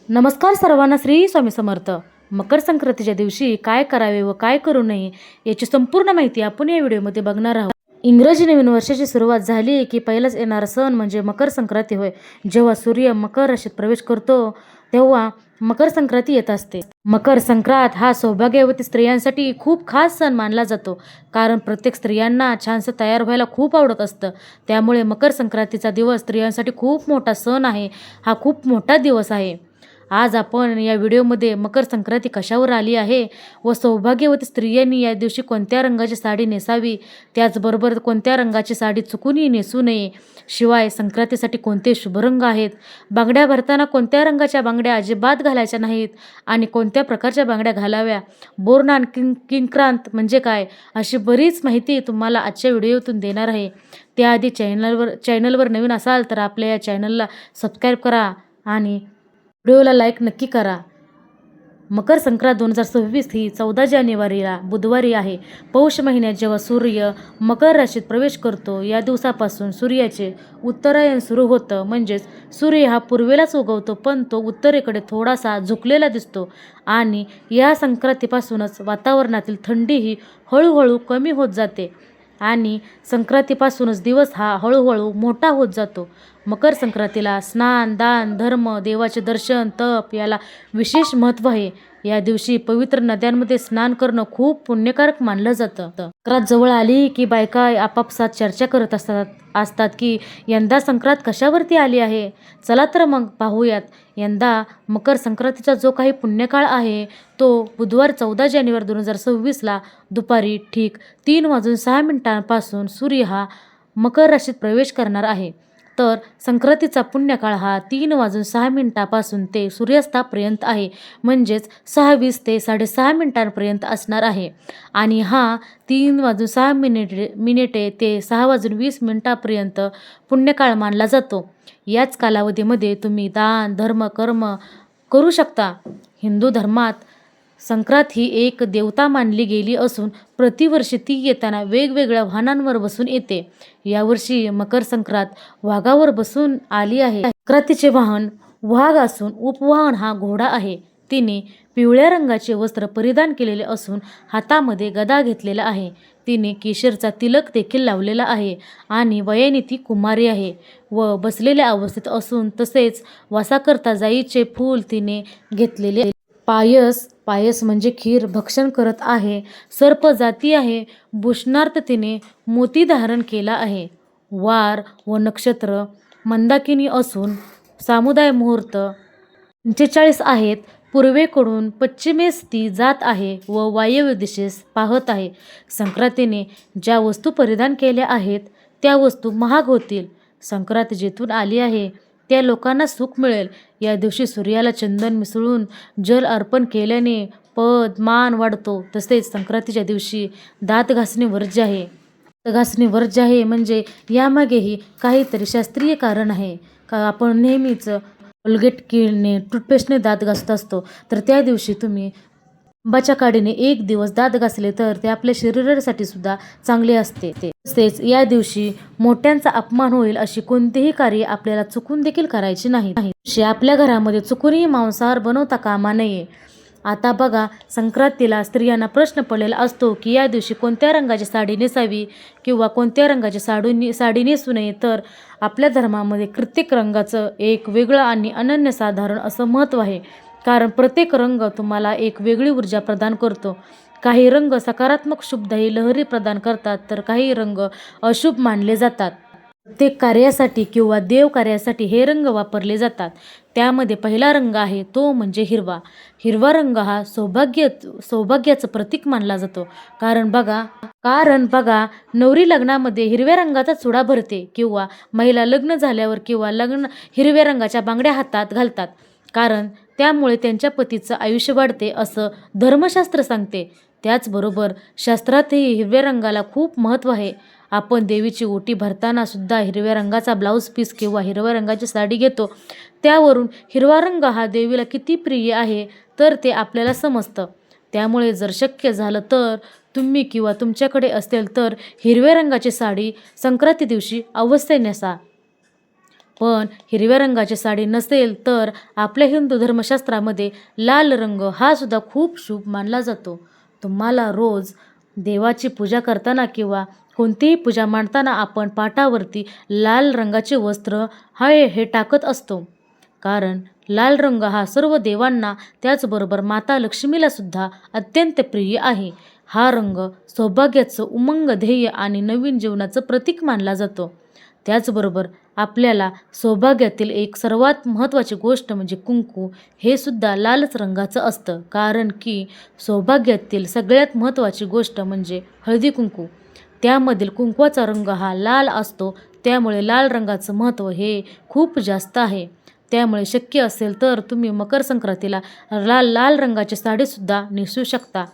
नमस्कार सर्वांना, श्री स्वामी समर्थ. मकर संक्रांतीच्या दिवशी काय करावे व काय करू नये याची संपूर्ण माहिती आपण या व्हिडिओमध्ये बघणार आहोत. इंग्रजी नवीन वर्षाची सुरुवात झाली की पहिलाच येणारा सण म्हणजे मकर संक्रांती होय. जेव्हा सूर्य मकर राशीत प्रवेश करतो तेव्हा मकर संक्रांती येत असते. मकर संक्रांत हा सौभाग्यवती स्त्रियांसाठी खूप खास सण मानला जातो, कारण प्रत्येक स्त्रियांना छानसं तयार व्हायला खूप आवडत असतं. त्यामुळे मकर संक्रांतीचा दिवस स्त्रियांसाठी खूप मोठा सण आहे. हा खूप मोठा दिवस आहे. आज आपण या व्हिडिओमध्ये मकर संक्रांती कशावर आली आहे व सौभाग्यवती स्त्रियांनी या दिवशी कोणत्या रंगाची साडी नेसावी, त्याचबरोबर कोणत्या रंगाची साडी चुकूनही नेसू नये, शिवाय संक्रांतीसाठी कोणते शुभ रंग आहेत, बांगड्या भरताना कोणत्या रंगाच्या बांगड्या अजिबात घालायच्या नाहीत आणि कोणत्या प्रकारच्या बांगड्या घालाव्या, बोरनान किंक्रांत म्हणजे काय, अशी बरीच माहिती तुम्हाला आजच्या व्हिडिओतून देणार आहे. त्याआधी चॅनलवर नवीन असाल तर आपल्या या चॅनलला सबस्क्राईब करा आणि व्हिडिओला लाईक नक्की करा. मकर संक्रांत 2026 ही 14 जानेवारीला बुधवारी आहे. पौष महिन्यात जेव्हा सूर्य मकर राशीत प्रवेश करतो या दिवसापासून सूर्याचे उत्तरायण सुरू होतं. म्हणजेच सूर्य हा पूर्वेलाच उगवतो, पण तो उत्तरेकडे थोडासा झुकलेला दिसतो आणि या संक्रांतीपासूनच वातावरणातील थंडी ही हळूहळू कमी होत जाते आणि संक्रांतीपासूनच दिवस हा हळूहळू मोठा होत जातो. मकर संक्रांतीला स्नान, दान, धर्म, देवाचे दर्शन, तप याला विशेष महत्त्व आहे. या दिवशी पवित्र नद्यांमध्ये स्नान करणं खूप पुण्यकारक मानलं जातं. संक्रांत जवळ आली की बायका आपापसात चर्चा करत असतात की यंदा संक्रांत कशावरती आली आहे. चला तर मग पाहूयात. यंदा मकर संक्रांतीचा जो काही पुण्यकाळ आहे तो बुधवार 14 जानेवारी 2026ला दुपारी ठीक 3:06 सूर्य हा मकर राशीत प्रवेश करणार आहे. तर संक्रांतीचा पुण्यकाळ हा 3:06 ते सूर्यास्तापर्यंत आहे. म्हणजेच 6:20 ते 6:30 असणार आहे आणि हा 3:06 ते 6:20 पुण्यकाळ मानला जातो. याच कालावधीमध्ये तुम्ही दान, धर्म, कर्म करू शकता. हिंदू धर्मात संक्रांत ही एक देवता मानली गेली असून प्रतिवर्षी ती येताना वेगवेगळ्या वाहनांवर बसून येते. यावर्षी मकर संक्रांत वाघावर बसून आली आहे. संक्रांतीचे वाहन वाघ असून उपवाहन हा घोडा आहे. तिने पिवळ्या रंगाचे वस्त्र परिधान केलेले असून हातामध्ये गदा घेतलेला आहे. तिने केशरचा तिलक देखील लावलेला आहे आणि वयाने ती कुमारी आहे व बसलेल्या अवस्थेत असून तसेच वासाकरता जाईचे फूल तिने घेतलेले. पायस म्हणजे खीर भक्षण करत आहे. सर्प जाती आहे. भूषणार्थ तिने मोती धारण केला आहे. वार व नक्षत्र मंदाकिनी असून सामुदाय मुहूर्त 45 आहेत. पूर्वेकडून पश्चिमेस ती जात आहे व वायव्य दिशेस पाहत आहे. संक्रांतीने ज्या वस्तू परिधान केल्या आहेत त्या वस्तू महाग होतील. संक्रांत जेथून आली आहे त्या लोकांना सुख मिळेल. या दिवशी सूर्याला चंदन मिसळून जल अर्पण केल्याने पद मान वाढतो. तसेच संक्रांतीच्या दिवशी दात घासणे वर्ज्य आहे. वर्ज्य आहे म्हणजे यामागेही काहीतरी शास्त्रीय कारण आहे. का आपण नेहमीच कोलगेटने टूथपेस्टने दात घासत असतो, तर त्या दिवशी तुम्ही आंब्याच्या काडीने 1 दिवस दात घासले तर ते आपल्या शरीरासाठी सुद्धा चांगले असते. तसेच या दिवशी मोठ्यांचा अपमान होईल अशी कोणतेही कार्य आपल्याला चुकून देखील करायचे नाही. आपल्या घरामध्ये चुकूनही मांसाहार बनवता कामा नये. आता बघा, संक्रांतीला स्त्रियांना प्रश्न पडलेला असतो की या दिवशी कोणत्या रंगाची साडी नेसावी किंवा कोणत्या रंगाची साडी नेसू नये. तर आपल्या धर्मामध्ये प्रत्येक रंगाचं एक वेगळं आणि अनन्यसाधारण असं महत्त्व आहे, कारण प्रत्येक रंग तुम्हाला एक वेगळी ऊर्जा प्रदान करतो. काही रंग सकारात्मक शुभदायी लहरी प्रदान करतात तर काही रंग अशुभ मानले जातात. प्रत्येक कार्यासाठी किंवा देव कार्यासाठी हे रंग वापरले जातात. त्यामध्ये पहिला रंग आहे तो म्हणजे हिरवा. हिरवा रंग हा सौभाग्याचं प्रतीक मानला जातो. कारण बघा नवरी लग्नामध्ये हिरव्या रंगाचा चुडा भरते किंवा महिला लग्न झाल्यावर किंवा हिरव्या रंगाच्या बांगड्या हातात घालतात, कारण त्यामुळे त्यांच्या पतीचं आयुष्य वाढते असं धर्मशास्त्र सांगते. त्याचबरोबर शास्त्रातही हिरव्या रंगाला खूप महत्त्व आहे. आपण देवीची ओटी भरताना सुद्धा हिरव्या रंगाचा ब्लाऊज पीस किंवा हिरव्या रंगाची साडी घेतो. त्यावरून हिरवा रंग हा देवीला किती प्रिय आहे तर ते आपल्याला समजतं. त्यामुळे जर शक्य झालं तर तुम्ही किंवा तुमच्याकडे असेल तर हिरव्या रंगाची साडी संक्रांती दिवशी अवश्य नेसा. पण हिरव्या रंगाची साडी नसेल तर आपल्या हिंदू धर्मशास्त्रामध्ये लाल रंग हा सुद्धा खूप शुभ मानला जातो. तुम्हाला रोज देवाची पूजा करताना किंवा कोणतीही पूजा मांडताना आपण पाटावरती लाल रंगाचे वस्त्र हे टाकत असतो. कारण लाल रंग हा सर्व देवांना त्याचबरोबर माता लक्ष्मीला सुद्धा अत्यंत प्रिय आहे. हा रंग सौभाग्याचं, उमंग, ध्येय आणि नवीन जीवनाचं प्रतीक मानला जातो. त्याचबरोबर आपल्याला सौभाग्यातील एक सर्वात महत्त्वाची गोष्ट म्हणजे कुंकू हे सुद्धा लालच रंगाचं असतं. कारण की सौभाग्यातील सगळ्यात महत्त्वाची गोष्ट म्हणजे हळदी कुंकू. त्यामधील कुंकवाचा रंग हा लाल असतो. त्यामुळे लाल रंगाचं महत्त्व हे खूप जास्त आहे. त्यामुळे शक्य असेल तर तुम्ही मकर संक्रांतीला लाल रंगाची साडीसुद्धा नेसू शकता.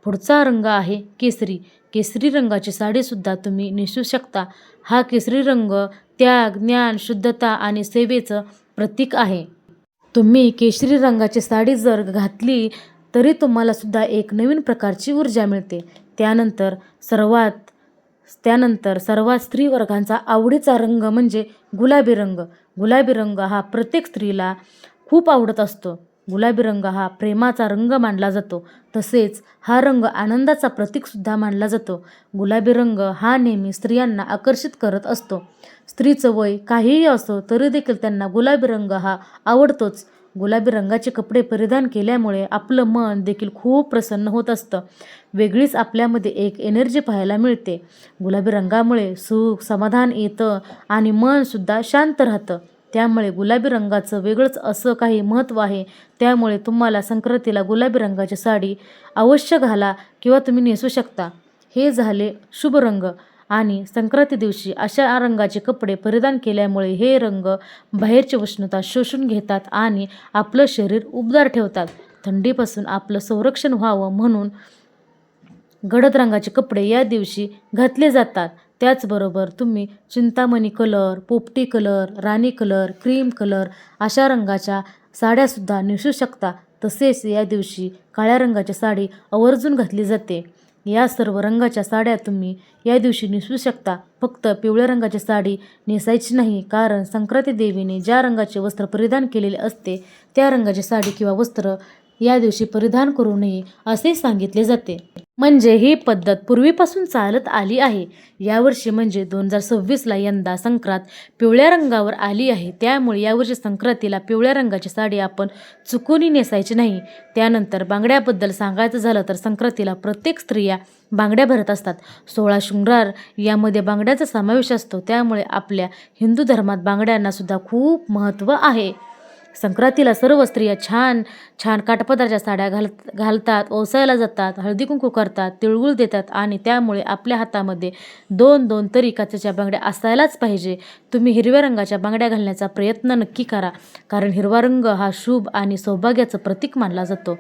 पुढचा रंग आहे केसरी. केसरी रंगाची साडीसुद्धा तुम्ही नेसू शकता. हा केसरी रंग त्याग, ज्ञान, शुद्धता आणि सेवेचं प्रतीक आहे. तुम्ही केशरी रंगाची साडी जर घातली तरी तुम्हाला सुद्धा एक नवीन प्रकारची ऊर्जा मिळते. त्यानंतर सर्वात स्त्री वर्गांचा आवडीचा रंग म्हणजे गुलाबी रंग. गुलाबी रंग हा प्रत्येक स्त्रीला खूप आवडत असतो. गुलाबी रंग हा प्रेमाचा रंग मानला जातो. तसेच हा रंग आनंदाचा प्रतीकसुद्धा मानला जातो. गुलाबी रंग हा नेहमी स्त्रियांना आकर्षित करत असतो. स्त्रीचं वय काहीही असो तरी देखील त्यांना गुलाबी रंग हा आवडतोच. गुलाबी रंगाचे कपडे परिधान केल्यामुळे आपलं मन देखील खूप प्रसन्न होत असतं. वेगळीच आपल्यामध्ये एक एनर्जी पाहायला मिळते. गुलाबी रंगामुळे सुख, समाधान येतं आणि मनसुद्धा शांत राहतं. त्यामुळे गुलाबी रंगाचं वेगळंच असं काही महत्त्व आहे. त्यामुळे तुम्हाला संक्रांतीला गुलाबी रंगाची साडी अवश्य घाला किंवा तुम्ही नेसू शकता. हे झाले शुभ रंग. आणि संक्रांती दिवशी अशा रंगाचे कपडे परिधान केल्यामुळे हे रंग बाहेरची उष्णता शोषून घेतात आणि आपलं शरीर उबदार ठेवतात. थंडीपासून आपलं संरक्षण व्हावं म्हणून गडद रंगाचे कपडे या दिवशी घातले जातात. त्याचबरोबर तुम्ही चिंतामणी कलर, पोपटी कलर, राणी कलर, क्रीम कलर अशा रंगाच्या साड्यासुद्धा नेसू शकता. तसेच या दिवशी काळ्या रंगाची साडी आवर्जून घातली जाते. या सर्व रंगाच्या साड्या तुम्ही या दिवशी नेसू शकता. फक्त पिवळ्या रंगाची साडी नेसायची नाही. कारण संक्रांती देवीने ज्या रंगाचे वस्त्र परिधान केलेले असते त्या रंगाची साडी किंवा वस्त्र या दिवशी परिधान करू नये असे सांगितले जाते. म्हणजे ही पद्धत पूर्वीपासून चालत आली आहे. यावर्षी म्हणजे 2026ला यंदा संक्रांत पिवळ्या रंगावर आली आहे. त्यामुळे यावर्षी संक्रांतीला पिवळ्या रंगाची साडी आपण चुकूनही नेसायची नाही. त्यानंतर बांगड्याबद्दल सांगायचं झालं तर संक्रांतीला प्रत्येक स्त्रिया बांगड्या भरत असतात. 16 शृंगार यामध्ये बांगड्याचा समावेश असतो. त्यामुळे आपल्या हिंदू धर्मात बांगड्यांना सुद्धा खूप महत्त्व आहे. संक्रांतीला सर्व स्त्रिया छान छान काठापदराच्या साड्या घालतात, ओवाळायला जातात, हळदी कुंकू करतात, तिळगुळ देतात आणि त्यामुळे आपल्या हातामध्ये 2-2 तरी काचेच्या बांगड्या असायलाच पाहिजे. तुम्ही हिरव्या रंगाच्या बांगड्या घालण्याचा प्रयत्न नक्की करा. कारण हिरवा रंग हा शुभ आणि सौभाग्याचं प्रतीक मानला जातो.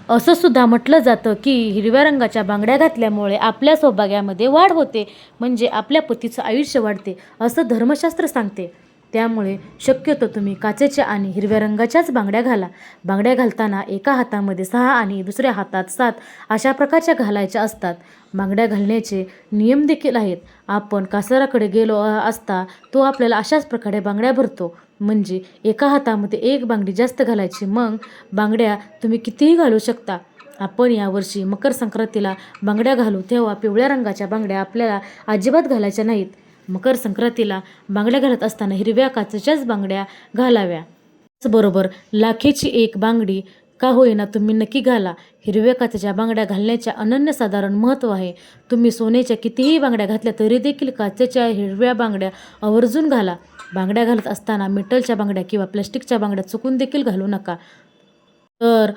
असं सुद्धा म्हटलं जातं की हिरव्या रंगाच्या बांगड्या घातल्यामुळे आपल्या सौभाग्यामध्ये वाढ होते. म्हणजे आपल्या पतीचं आयुष्य वाढते असं धर्मशास्त्र सांगते. त्यामुळे शक्यतो तुम्ही काचेच्या आणि हिरव्या रंगाच्याच बांगड्या घाला. बांगड्या घालताना एका हातामध्ये 6 आणि दुसऱ्या हातात 7 अशा प्रकारच्या घालायच्या असतात. बांगड्या घालण्याचे नियम देखील आहेत. आपण कासाराकडे गेलो असता तो आपल्याला अशाच प्रकारे बांगड्या भरतो. म्हणजे एका हातामध्ये एक बांगडी जास्त घालायची. मग बांगड्या तुम्ही कितीही घालू शकता. आपण यावर्षी मकर संक्रांतीला बांगड्या घालू तेव्हा पिवळ्या रंगाच्या बांगड्या आपल्याला अजिबात घालायच्या नाहीत. मकर संक्रांतीला बांगड्या घालत असताना हिरव्या काचेच्याच बांगड्या घालाव्या. त्याचबरोबर लाखेची एक बांगडी का होईना तुम्ही नक्की घाला. हिरव्या काचेच्या बांगड्या घालण्याचे अनन्यसाधारण महत्त्व आहे. तुम्ही सोन्याच्या कितीही बांगड्या घातल्या तरी देखील काचेच्या हिरव्या बांगड्या आवर्जून घाला. बांगड्या घालत असताना मेटलच्या बांगड्या किंवा प्लास्टिकच्या बांगड्या चुकून देखील घालू नका. तर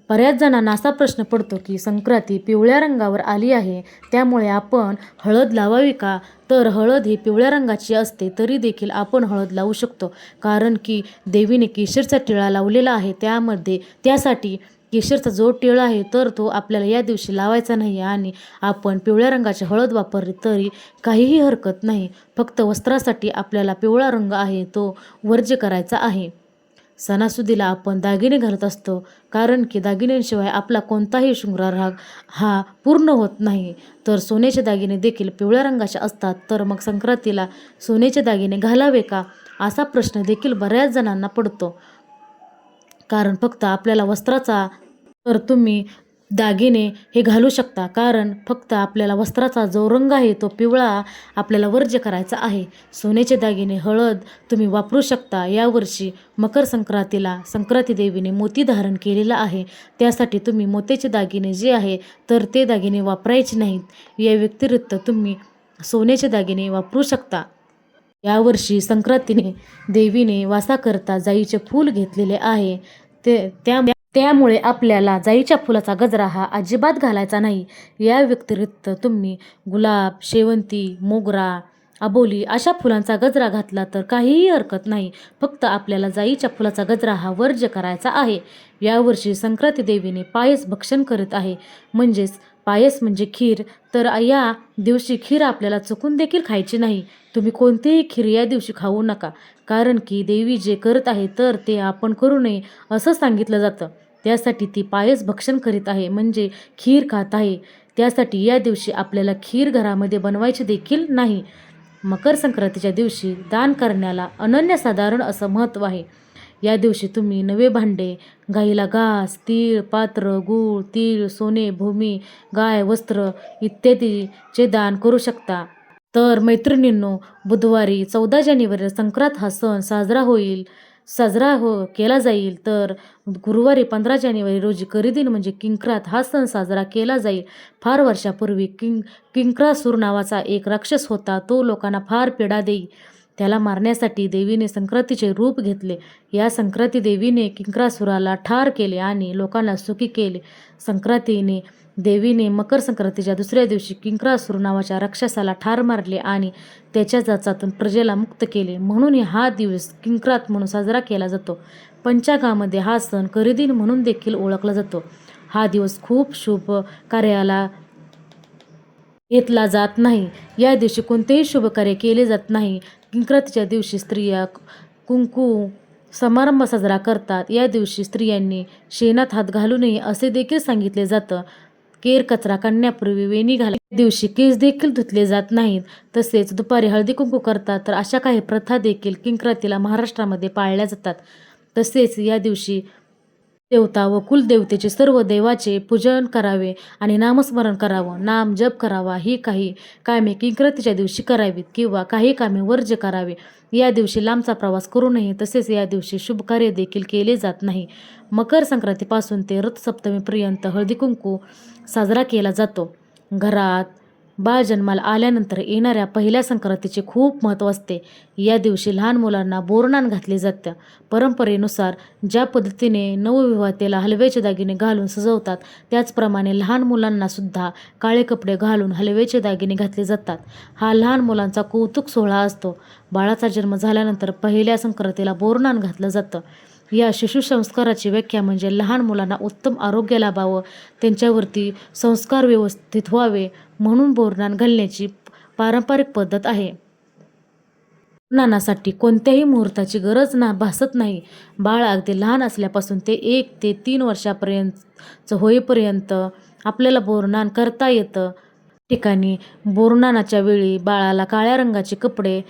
बऱ्याच जणांना असा प्रश्न पडतो की संक्रांती पिवळ्या रंगावर आली आहे त्यामुळे आपण हळद लावावी का? तर हळद ही पिवळ्या रंगाची असते तरी देखील आपण हळद लावू शकतो. कारण की देवीने केशरचा टिळा लावलेला आहे. त्यासाठी केशरचा जो टिळा आहे तर तो आपल्याला या दिवशी लावायचा नाही आणि आपण पिवळ्या रंगाची हळद वापरली तरी काहीही हरकत नाही. फक्त वस्त्रासाठी आपल्याला पिवळा रंग आहे तो वर्ज्य करायचा आहे. सणासुदीला आपण दागिने घालत असतो. कारण की दागिन्यांशिवाय आपला कोणताही शृंगार हा पूर्ण होत नाही. तर सोन्याचे दागिने देखील पिवळ्या रंगाचे असतात. तर मग संक्रांतीला सोन्याचे दागिने घालावे का? असा प्रश्न देखील बऱ्याच जणांना पडतो. कारण फक्त आपल्याला वस्त्राचा तर तुम्ही दागिने हे घालू शकता, कारण फक्त आपल्याला वस्त्राचा जो रंग आहे तो पिवळा आपल्याला वर्ज्य करायचा आहे. सोन्याचे दागिने, हळद तुम्ही वापरू शकता. यावर्षी मकर संक्रांतीला संक्रांती देवीने मोती धारण केलेला आहे, त्यासाठी तुम्ही मोत्याचे दागिने जे आहे तर ते दागिने वापरायचे नाहीत. या व्यतिरिक्त तुम्ही सोन्याचे दागिने वापरू शकता. यावर्षी संक्रांतीने देवीने वासाकरता जाईचे फूल घेतलेले आहे. त्यामुळे आपल्याला जाईच्या फुलाचा गजरा हा अजिबात घालायचा नाही. या व्यतिरिक्त तुम्ही गुलाब, शेवंती, मोगरा, अबोली अशा फुलांचा गजरा घातला तर काहीही हरकत नाही. फक्त आपल्याला जाईच्या फुलाचा गजरा हा वर्ज्य करायचा आहे. यावर्षी संक्रांती देवीने पायस भक्षण करत आहे, म्हणजेच पायस म्हणजे खीर. तर या दिवशी खीर आपल्याला चुकून देखील खायची नाही. तुम्ही कोणतीही खीर या दिवशी खाऊ नका, कारण की देवी जे करत आहे तर ते आपण करू नये असं सांगितलं जातं. त्यासाठी ती पायस भक्षण करीत आहे, म्हणजे खीर खात आहे. त्यासाठी या दिवशी आपल्याला खीर घरामध्ये बनवायची देखील नाही. मकर संक्रांतीच्या दिवशी दान करण्याला अनन्यसाधारण असं महत्त्व आहे. या दिवशी तुम्ही नवे भांडे, गाईला घास, तीळ, पात्र, गूळ, तीळ, सोने, भूमी, गाय, वस्त्र इत्यादीचे दान करू शकता. तर मैत्रिणींनो, बुधवारी 14 जानेवारीला संक्रांत हा सण साजरा केला जाईल. तर गुरुवारी 15 जानेवारी रोजी करिदिन म्हणजे किंक्रात हा सण साजरा केला जाईल. फार वर्षापूर्वी किंक्रासूर नावाचा एक राक्षस होता. तो लोकांना फार पीडा देई. त्याला मारण्यासाठी देवीने संक्रांतीचे रूप घेतले. या संक्रांती देवीने किंक्रासुराला ठार केले आणि लोकांना सुखी केले. देवीने मकर संक्रांतीच्या दुसऱ्या दिवशी किंक्रासूर नावाच्या राक्षसाला ठार मारले आणि त्याच्या जाचातून प्रजेला मुक्त केले. म्हणून हा दिवस किंक्रात म्हणून साजरा केला जातो. पंचांगामध्ये हा सण करिदिन म्हणून देखील ओळखला जातो. हा दिवस खूप शुभ कार्याला घेतला जात नाही. या दिवशी कोणतेही शुभ कार्य केले जात नाही. किंक्रातीच्या दिवशी स्त्रिया कुंकू समारंभ साजरा करतात. या दिवशी स्त्रियांनी शेणात हात घालू नये असे देखील सांगितले जातं. केर कचरा काढण्यापूर्वी वेणी घाला. या दिवशी केस देखील धुतले जात नाहीत. तसेच दुपारी हळदी कुंकू करतात. तर अशा काही प्रथा देखील किंक्रातीला महाराष्ट्रामध्ये पाळल्या जातात. तसेच या दिवशी देवता व कुलदेवतेचे सर्व देवाचे पूजन करावे आणि नामस्मरण करावं, नाम जप करावा. ही काही कामे किंक्रातीच्या दिवशी करावीत किंवा काही कामे वर्ज्य करावे. या दिवशी लांबचा प्रवास करू नये. तसेच या दिवशी शुभकार्य देखील केले जात नाही. मकर संक्रांतीपासून ते रथसप्तमीपर्यंत हळदी कुंकू साजरा केला जातो. घरात बाळ जन्माला आल्यानंतर येणाऱ्या पहिल्या संक्रांतीचे खूप महत्त्व असते. या दिवशी लहान मुलांना बोरनान घातले जातं. परंपरेनुसार ज्या पद्धतीने नवविवाहितेला हलव्याचे दागिने घालून सजवतात, त्याचप्रमाणे लहान मुलांना सुद्धा काळे कपडे घालून हलव्याचे दागिने घातले जातात. हा लहान मुलांचा कौतुक सोहळा असतो. बाळाचा जन्म झाल्यानंतर पहिल्या संक्रांतीला बोरनान घातलं जातं. या शिशुसंस्काराची व्याख्या म्हणजे लहान मुलांना उत्तम आरोग्य लाभावं, त्यांच्यावरती संस्कार व्यवस्थित व्हावे म्हणून बोरनान घालण्याची पारंपरिक पद्धत आहे. बोरनानासाठी कोणत्याही मुहूर्ताची गरज भासत नाही. बाळ अगदी लहान असल्यापासून ते 1 ते 3 वर्षापर्यंत होईपर्यंत आपल्याला बोरनान करता येतं. ठिकाणी बोरनानाच्या वेळी बाळाला काळ्या रंगाचे कपडे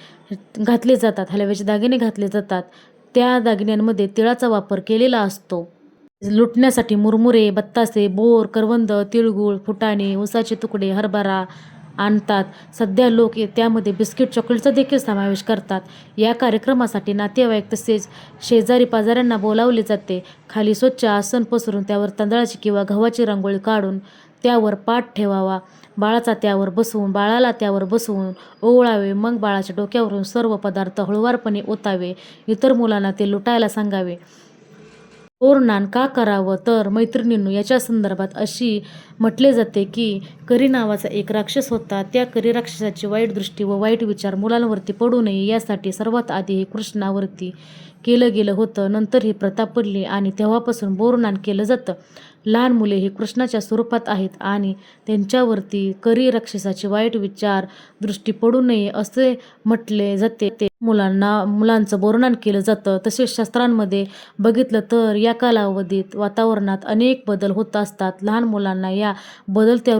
घातले जातात, हलव्याचे दागिने घातले जातात. त्या दागिन्यांमध्ये तिळाचा वापर केलेला असतो. लुटण्यासाठी मुरमुरे, बत्तासे, बोर, करवंद, तिळगुळ, फुटाणे, उसाचे तुकडे, हरभरा आणतात. सध्या लोक त्यामध्ये बिस्किट, चॉकलेटचा देखील समावेश करतात. या कार्यक्रमासाठी नातेवाईक तसेच शेजारी पाजाऱ्यांना बोलावले जाते. खाली स्वच्छ आसन पसरून त्यावर तांदळाची किंवा गव्हाची रांगोळी काढून त्यावर पाट ठेवावा. बाळाला त्यावर बसवून ओवाळावे. मग बाळाच्या डोक्यावरून सर्व पदार्थ हळुवारपणे ओतावे. इतर मुलांना ते लुटायला सांगावे. बोरनान का करावं तर मैत्रिणींनो, याच्या संदर्भात अशी म्हटले जाते की करी नावाचा एक राक्षस होता. त्या करी राक्षसाची वाईट दृष्टी व वाईट विचार मुलांवरती पडू नये यासाठी सर्वात आधी हे कृष्णावरती केलं गेलं होतं. नंतर ही प्रथा पडली आणि तेव्हापासून बोरनान केलं जातं. लहान मुले ही कृष्णाच्या स्वरूपात आहेत आणि त्यांच्यावरती करी राक्षसाची वाईट विचार दृष्टी पडू नये असे म्हटले जाते. मुलांचं बोरनान केलं जातं. तसेच शास्त्रांमध्ये बघितलं तर या कालावधीत वातावरणात अनेक बदल होत असतात. लहान मुलांना या बदलत्या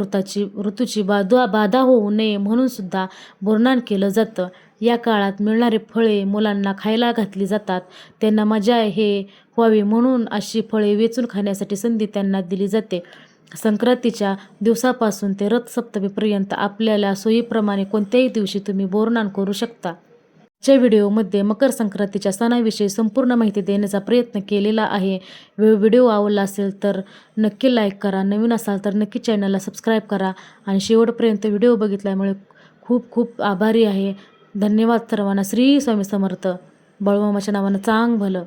ऋतूची बाधा होऊ नये म्हणून सुद्धा बोरनान केलं जातं. या काळात मिळणारी फळे मुलांना खायला घातली जातात. त्यांना मजा हे व्हावी म्हणून अशी फळे वेचून खाण्यासाठी संधी त्यांना दिली जाते. संक्रांतीच्या दिवसापासून ते रथसप्तमीपर्यंत आपल्याला सोयीप्रमाणे कोणत्याही दिवशी तुम्ही बोरनान करू शकता. आजच्या व्हिडिओमध्ये मकर संक्रांतीच्या सणाविषयी संपूर्ण माहिती देण्याचा प्रयत्न केलेला आहे. व्हिडिओ आवडला असेल तर नक्की लाईक करा. नवीन असाल तर नक्की चॅनलला सबस्क्राईब करा आणि शेवटपर्यंत व्हिडिओ बघितल्यामुळे खूप खूप आभारी आहे. धन्यवाद सर्वांना. श्री स्वामी समर्थ. बाळूमामाच्या नावानं चांग भलं.